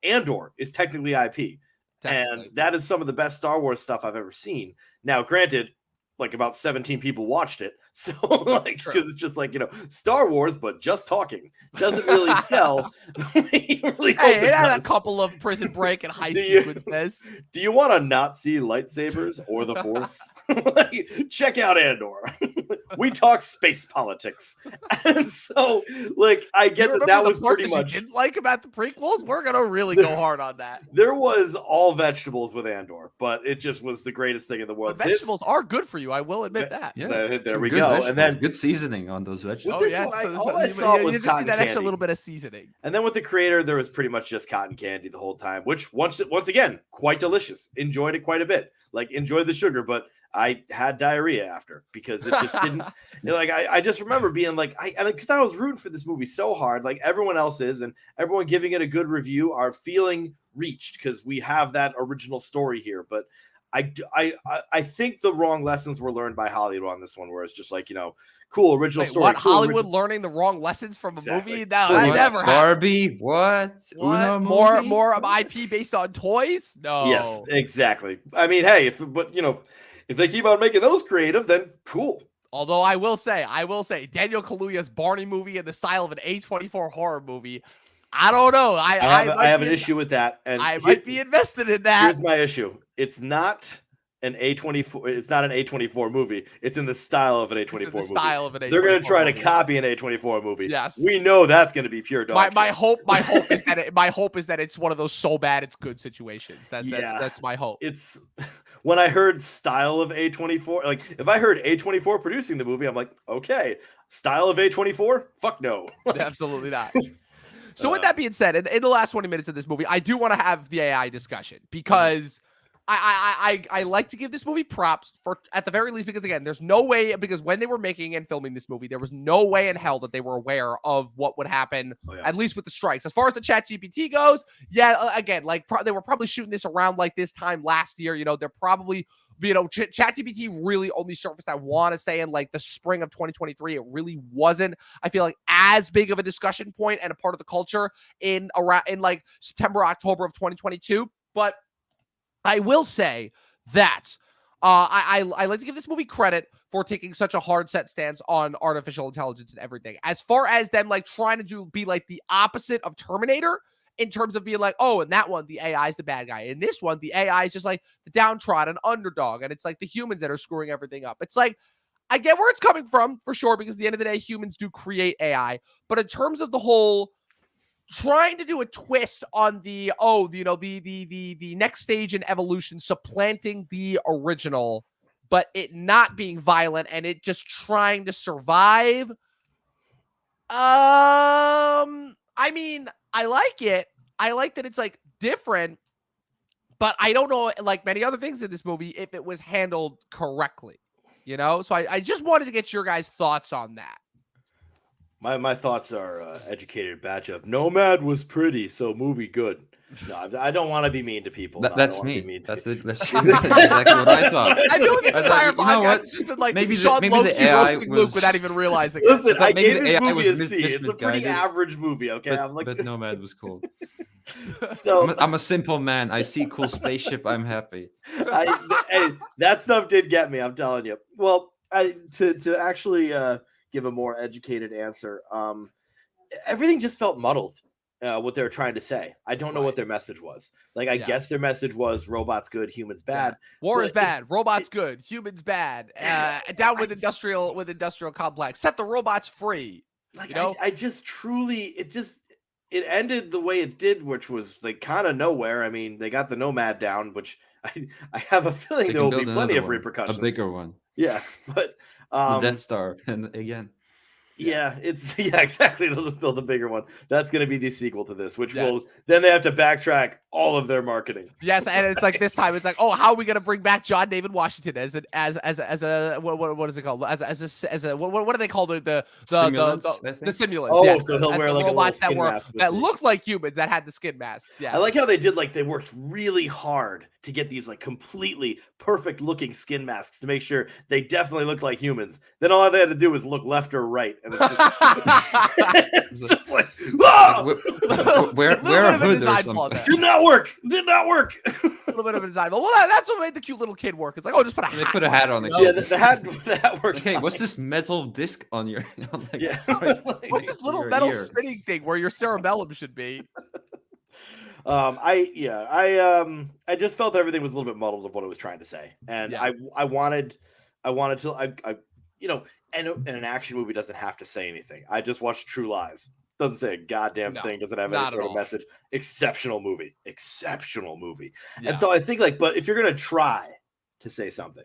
Andor is technically IP, and that is some of the best Star Wars stuff I've ever seen. Now, granted, like about 17 people watched it. So like, because it's just like, Star Wars, but just talking doesn't really sell the way you really hope Hey, it it had a does. couple of Prison Break and heist Do you- sequences. Do you want to not see lightsabers or the Force? Like, check out Andor. We talk space politics, and so like I get that was pretty much. You didn't like about the prequels. We're gonna really go hard on that. There was all vegetables with Andor, but it just was the greatest thing in the world. But vegetables are good for you. I will admit that. Yeah, there we good go. vegetables. And then good seasoning on those vegetables. With this one, all I saw was you just see cotton that extra candy. little bit of seasoning. And then with the creator, there was pretty much just cotton candy the whole time, which once again, quite delicious. Enjoyed it quite a bit. Like enjoyed the sugar, but I had diarrhea after because it just didn't. Like I just remember being like, because I was rooting for this movie so hard, like everyone else is, and everyone giving it a good review are feeling reached because we have that original story here. But I think the wrong lessons were learned by Hollywood on this one, where it's just like, cool original story. What, cool Hollywood learning the wrong lessons from a movie? No, that What? never happened. Barbie? What? Uno More movie? more of IP based on toys? No. Yes, exactly. I mean, hey, if they keep on making those creative, then cool. Although I will say, Daniel Kaluuya's Barney movie in the style of an A24 horror movie. I don't know. I have an issue with that, and I might be invested in that. Here's my issue: it's not an A24. It's not an A24 movie. It's in the style of an A24 movie. Style of an A24 They're going to try movie. to copy an A24 movie. Yes, we know that's going to be pure dog. My hope is that it's one of those so bad it's good situations. That's my hope. It's when I heard style of A24, like if I heard A24 producing the movie, I'm like, okay, style of A24, fuck no, absolutely not. So with that being said, in the last 20 minutes of this movie, I do want to have the AI discussion because I like to give this movie props for, at the very least, because again, there's no way, because when they were making and filming this movie, there was no way in hell that they were aware of what would happen, at least with the strikes. As far as the ChatGPT goes, again, like they were probably shooting this around like this time last year. They're probably, ChatGPT really only surfaced, I want to say, in like the spring of 2023. It really wasn't, I feel like, as big of a discussion point and a part of the culture in like September, October of 2022. But I will say that I like to give this movie credit for taking such a hard set stance on artificial intelligence and everything. As far as them like trying to be like the opposite of Terminator in terms of being like, oh, in that one, the AI is the bad guy. In this one, the AI is just like the downtrodden underdog. And it's like the humans that are screwing everything up. It's like, I get where it's coming from for sure, because at the end of the day, humans do create AI. But in terms of the whole trying to do a twist on the next stage in evolution, supplanting the original, but it not being violent and it just trying to survive. I mean, I like it. I like that it's like different, but I don't know, like many other things in this movie, if it was handled correctly, So I just wanted to get your guys' thoughts on that. My thoughts are educated batch of Nomad was pretty, so movie good. No, I don't want to be mean to people. That's me. That's exactly what I thought. I feel like this entire podcast has just been like Sean Loki roasting Luke without even realizing it. Listen, I gave this movie a C. It's a pretty average movie, okay? But Nomad was cool. So I'm a simple man. I see cool spaceship, I'm happy. Hey, that stuff did get me, I'm telling you. Well, to actually give a more educated answer, everything just felt muddled. What they're trying to say, I don't know what their message was. Like, I guess their message was robots good, humans bad. War is bad, robots good, humans bad. Down with industrial complex. Set the robots free. Like, I just truly, it ended the way it did, which was like kind of nowhere. I mean, they got the Nomad down, which I have a feeling there will be plenty of repercussions. A bigger one. Yeah, but the Death Star, and again. Yeah, exactly. They'll just build a bigger one. That's going to be the sequel to this, which will then they have to backtrack all of their marketing. Yes, and it's like this time it's like, oh, how are we going to bring back John David Washington as a what is it called? As a what do they call the simulants? Oh, yes, so he'll wear like robots a little skin mask that looked like humans that had the skin masks. Yeah, I like how they worked really hard to get these like completely perfect looking skin masks to make sure they definitely look like humans. Then all they had to do was look left or right, and it's just, it's just like, ah! Wear a hood or something. Did not work. A little bit of a design. Well, that's what made the cute little kid work. It's like, oh, just put a hat. They put a hat on the Yeah, kid. the hat worked. Hey, what's this metal disc on your? Like, Yeah. What's this little metal spinning thing where your cerebellum should be? I just felt everything was a little bit muddled of what it was trying to say, and I wanted to and an action movie doesn't have to say anything. I just watched True Lies. Doesn't say a goddamn thing. Doesn't have any sort of message. Exceptional movie. Yeah. And so I think but if you're gonna try to say something,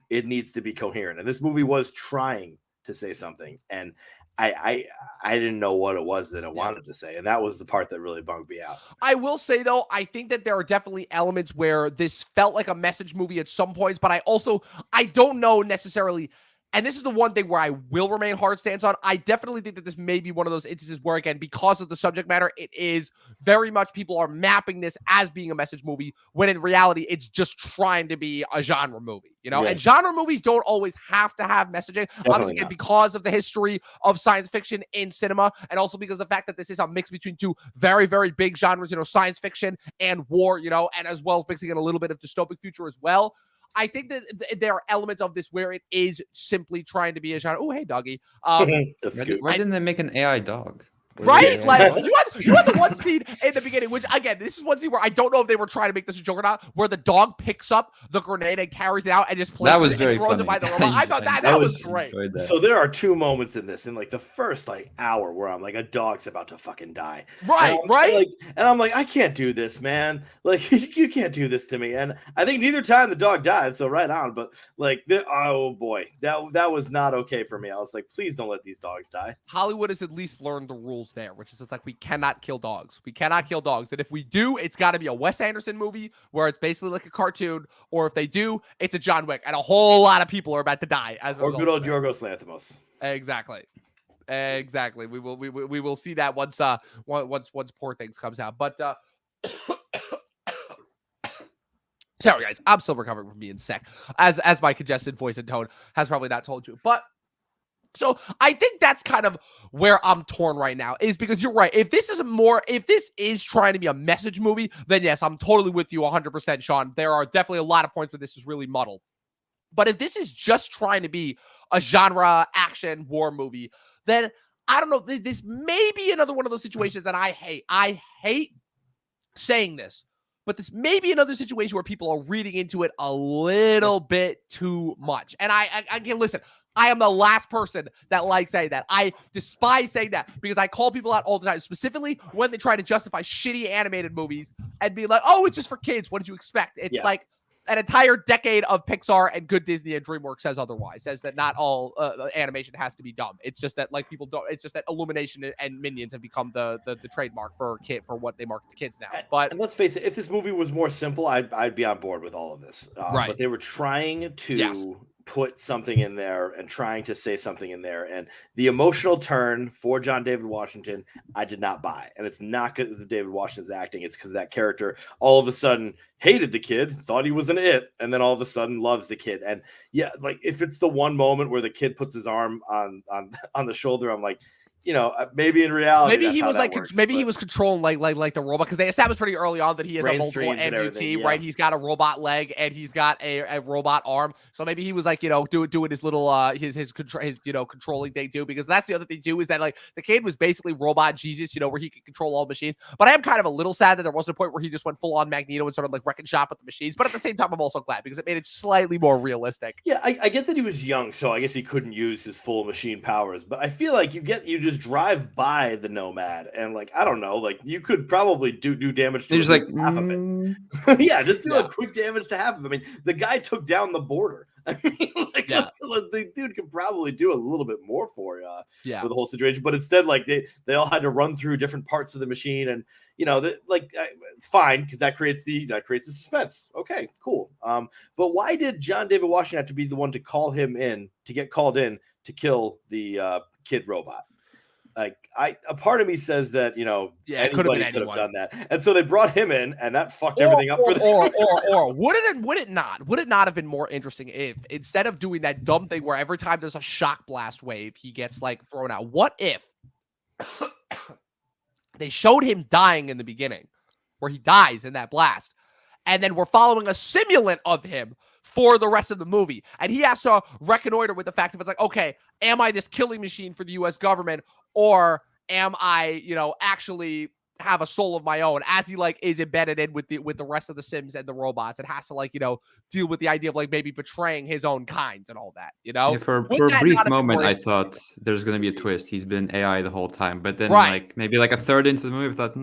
it needs to be coherent. And this movie was trying to say something, and I didn't know what it was that it wanted to say, and that was the part that really bummed me out. I will say though, I think that there are definitely elements where this felt like a message movie at some points, but I don't know necessarily. And this is the one thing where I will remain hard stance on. I definitely think that this may be one of those instances where, again, because of the subject matter, it is very much people are mapping this as being a message movie, when in reality, it's just trying to be a genre movie, Right. And genre movies don't always have to have messaging. Definitely Obviously, again, because of the history of science fiction in cinema, and also because of the fact that this is a mix between two very, very big genres, science fiction and war, and as well as mixing in a little bit of dystopic future as well. I think that there are elements of this where it is simply trying to be a genre. Oh, hey, doggy. Why didn't they make an AI dog? Right? Like, you had the one scene in the beginning, which, again, this is one scene where I don't know if they were trying to make this a joke or not, where the dog picks up the grenade and carries it out and just places it and throws it by the robot. I thought that was great. So there are two moments in this, in like the first hour, where I'm like, a dog's about to fucking die. Right, and I'm like, I can't do this, man. Like, you can't do this to me. And I think neither time the dog died, so right on. But oh boy, that was not okay for me. I was like, please don't let these dogs die. Hollywood has at least learned the rules there, which is it's like, we cannot kill dogs. We cannot kill dogs. And if we do, it's got to be a Wes Anderson movie where it's basically like a cartoon, or if they do, it's a John Wick, and a whole lot of people are about to die as a result. Or good old Yorgos Lanthimos. Exactly. We will see that once Poor Things comes out. But sorry guys, I'm still recovering from being sick, as my congested voice and tone has probably not told you. But so I think that's kind of where I'm torn right now, is because you're right. If this is trying to be a message movie, then yes, I'm totally with you 100%, Sean. There are definitely a lot of points where this is really muddled. But if this is just trying to be a genre action war movie, then I don't know. This may be another one of those situations that I hate. I hate saying this, but this may be another situation where people are reading into it a little bit too much. And I can listen. I am the last person that likes saying that. I despise saying that, because I call people out all the time, specifically when they try to justify shitty animated movies and be like, oh, it's just for kids. What did you expect? It's like an entire decade of Pixar and good Disney and DreamWorks says otherwise, says that not all animation has to be dumb. It's just that people don't. It's just that Illumination and Minions have become the trademark for what they market to kids now. And let's face it, if this movie was more simple, I'd be on board with all of this. Right. But they were trying to put something in there and trying to say something in there, and the emotional turn for John David Washington, I did not buy. And it's not because of David Washington's acting, it's because that character all of a sudden hated the kid, thought he was an it, and then all of a sudden loves the kid. And if it's the one moment where the kid puts his arm on the shoulder, I'm like, maybe in reality, maybe he was he was controlling like the robot, because they established pretty early on that he has a multiple amputee, right? He's got a robot leg and he's got a robot arm, so maybe he was doing his little his controlling thing too, because that's the other thing too, is that the kid was basically robot Jesus, where he could control all machines. But I am kind of a little sad that there wasn't a point where he just went full on Magneto and started wrecking shop with the machines. But at the same time, I'm also glad, because it made it slightly more realistic. Yeah, I get that he was young, so I guess he couldn't use his full machine powers. But I feel like you just drive by the Nomad and I don't know, you could probably do damage to half of it. Yeah, just do a quick damage to half of it. I mean, the guy took down the border. I mean, the dude could probably do a little bit more for the whole situation. But instead, they all had to run through different parts of the machine, and it's fine, because that creates the suspense. Okay, cool. But why did John David Washington have to be the one to get called in to kill the kid robot? like a part of me says that Yeah, it could have been anybody could have anyone. done that, and so they brought him in, and that fucked Or, everything up for them. or would it not have been more interesting if instead of doing that dumb thing where every time there's a shock blast wave, he gets like thrown out? What if they showed him dying in the beginning, where he dies in that blast, and then we're following a simulant of him for the rest of the movie, and he has to reconnoiter with the fact of it's like, okay, am I this killing machine for the U.S. government, or am I, actually have a soul of my own, as he like is embedded in with the rest of the Sims and the robots, and has to like deal with the idea of like maybe betraying his own kind and all that. Yeah, for Would a that brief not have been moment, more I interesting? thought there's gonna be a twist. He's been AI the whole time, but then Right. like maybe like a third into the movie, I thought,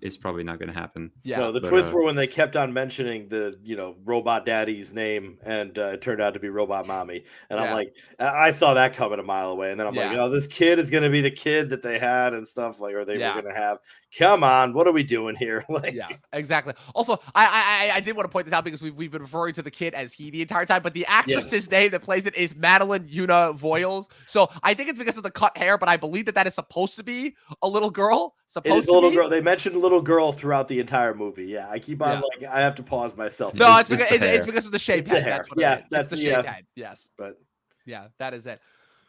it's probably not gonna happen. Yeah. No, the But, twists were when they kept on mentioning the robot daddy's name, and it turned out to be robot mommy, and I'm Yeah. like, I saw that coming a mile away, and then I'm like, Yeah. this kid is gonna be the kid that they had and stuff, like, or they Yeah. were gonna have. Come on, what are we doing here? Like, Yeah, exactly. Also, I did want to point this out because we've been referring to the kid as he the entire time, but the actress's name that plays it is Madeline Una Voiles. So I think it's because of the cut hair, but I believe that is supposed to be a little girl. it is a little girl. They mentioned a little girl throughout the entire movie. Yeah, I keep on like I have to pause myself. No, It's just the it's hair. because of the shaved It's the head. hair. That's what Yeah, it is. that's It's the shaved head. Yes, But yeah, that is it.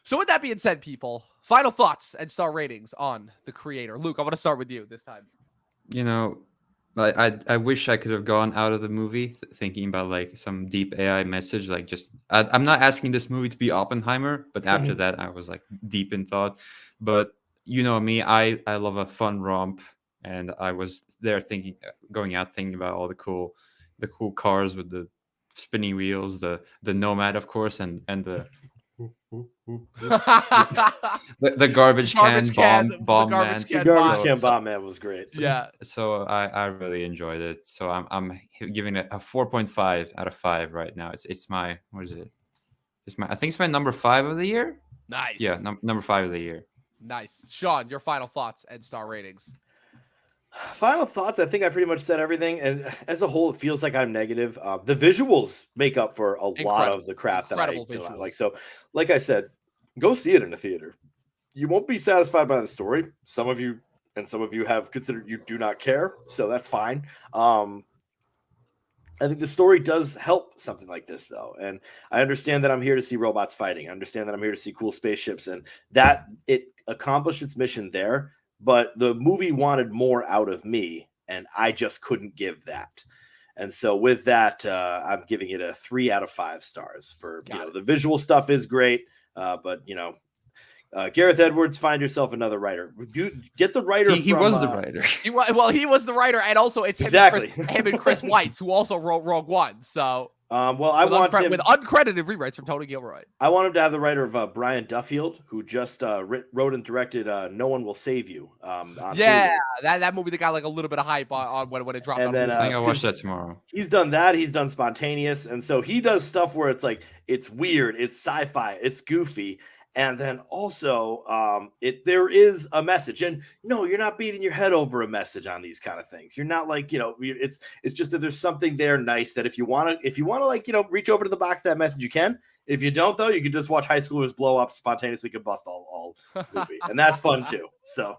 So with that being said, people, final thoughts and star ratings on The Creator. Luke, I want to start with you this time. I wish I could have gone out of the movie thinking about like some deep AI message. Like, I'm not asking this movie to be Oppenheimer, but after that, I was like deep in thought. But me, I love a fun romp, and I was there going out thinking about all the cool cars with the spinning wheels, the Nomad, of course, and the the garbage can bomb man. The garbage can bomb man was great. Yeah. So I really enjoyed it. So I'm giving it a 4.5 out of 5 right now. It's my, what is it? I think it's my number 5 of the year. Nice. Yeah, number 5 of the year. Nice. Sean, your final thoughts and star ratings. Final thoughts. I think I pretty much said everything, and as a whole, it feels like I'm negative. The visuals make up for a lot of the crap that I don't like. So, like I said, go see it in a theater. You won't be satisfied by the story. Some of you have considered you do not care, so that's fine. I think the story does help something like this, though, and I understand that I'm here to see robots fighting. I understand that I'm here to see cool spaceships, and that it accomplished its mission there. But the movie wanted more out of me, and I just couldn't give that. And so with that, I'm giving it a 3 out of 5 stars. For the visual stuff is great, but Gareth Edwards, find yourself another writer. Get the writer. He was the writer. He was the writer, and also it's him and Chris Weitz, who also wrote Rogue One. So. I want him with uncredited rewrites from Tony Gilroy. I want him to have the writer of Brian Duffield, who just wrote and directed "No One Will Save You." That movie that got like a little bit of hype on when it dropped. And then I think I'll watch that tomorrow. He's done that. He's done Spontaneous, and so he does stuff where it's like it's weird, it's sci-fi, it's goofy. And then also, there is a message, and no, you're not beating your head over a message on these kind of things. You're not like it's just that there's something there nice that if you want to like reach over to the box of that message, you can. If you don't, though, you can just watch high schoolers blow up spontaneously combust all movie, and that's fun too. So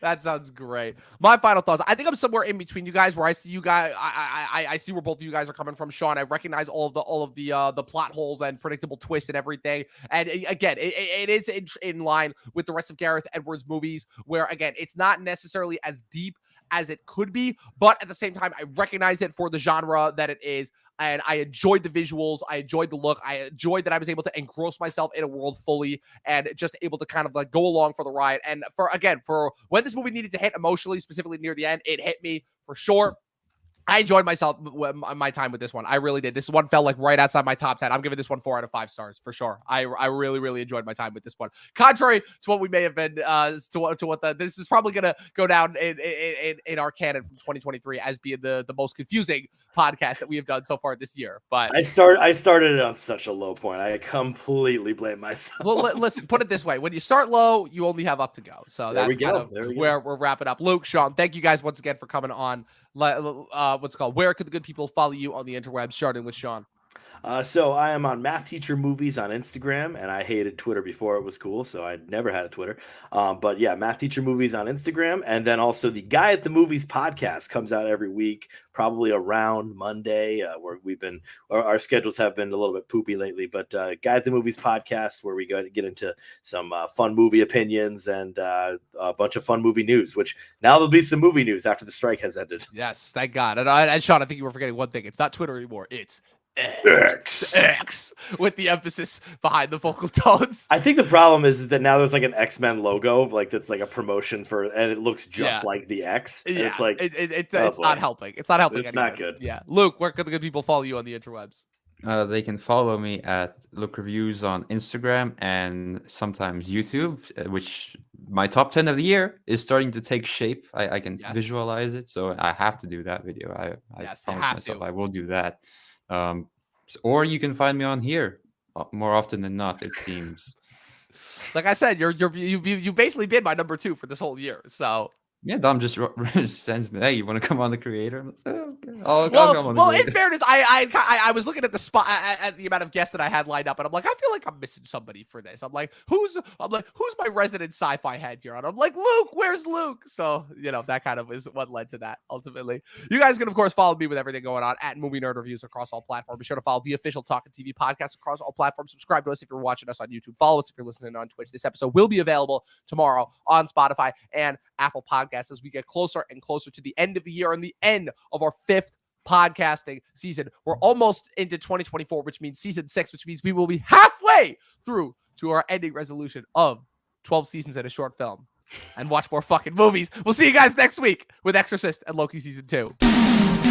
that sounds great. My final thoughts. I think I'm somewhere in between you guys, where I see you guys. I see where both of you guys are coming from, Sean. I recognize all of the plot holes and predictable twists and everything. And again, it is in line with the rest of Gareth Edwards' movies, where again, it's not necessarily as deep as it could be, but at the same time, I recognize it for the genre that it is. And I enjoyed the visuals. I enjoyed the look. I enjoyed that I was able to engross myself in a world fully and just able to kind of like go along for the ride. And for when this movie needed to hit emotionally, specifically near the end, it hit me for sure. I enjoyed my time with this one. I really did. This one felt like right outside my top 10. I'm giving this one 4 out of 5 stars for sure. I really, really enjoyed my time with this one. Contrary to what we may have been, this is probably going to go down in our canon from 2023 as being the most confusing podcast that we have done so far this year. But I started it on such a low point. I completely blame myself. Well, listen, put it this way. When you start low, you only have up to go. So that's kind of where we're wrapping up. Luke, Sean, thank you guys once again for coming on. What's it called? Where could the good people follow you on the interwebs? Starting with Sean. So I am on Math Teacher Movies on Instagram, and I hated Twitter before it was cool, so I never had a Twitter. But yeah, Math Teacher Movies on Instagram, and then also the Guy at the Movies podcast comes out every week, probably around Monday. Where our schedules have been a little bit poopy lately, but Guy at the Movies podcast, where we go to get into some fun movie opinions and a bunch of fun movie news. Which now there'll be some movie news after the strike has ended. Yes, thank God. And Sean, I think you were forgetting one thing. It's not Twitter anymore. It's X with the emphasis behind the vocal tones. I think the problem is that now there's like an X-Men logo, like that's like a promotion for, and it looks just like the X. And it's like it's not helping. It's not helping. It's anyone. not good. Yeah, Luke, where can the good people follow you on the interwebs? They can follow me at Look Reviews on Instagram and sometimes YouTube, which my top 10 of the year is starting to take shape. I can visualize it, so I have to do that video. I promise myself I will do that. Or you can find me on here more often than not, it seems. Like I said, you've basically been my number 2 for this whole year. So yeah, Dom just sends me, hey, you want to come on the creator? I'm like, oh, okay. I'll come on the creator. creator. In fairness, I was looking at the spot at the amount of guests that I had lined up, and I'm like, I feel like I'm missing somebody for this. I'm like, who's my resident sci-fi head here? And I'm like, Luke, where's Luke? So that kind of is what led to that ultimately. You guys can of course follow me with everything going on at Movie Nerd Reviews across all platforms. Be sure to follow the official Talkin TV podcast across all platforms. Subscribe to us if you're watching us on YouTube. Follow us if you're listening on Twitch. This episode will be available tomorrow on Spotify and Apple Podcasts as we get closer and closer to the end of the year and the end of our 5th podcasting season. We're almost into 2024, which means season 6, which means we will be halfway through to our ending resolution of 12 seasons and a short film and watch more fucking movies. We'll see you guys next week with Exorcist and Loki season 2.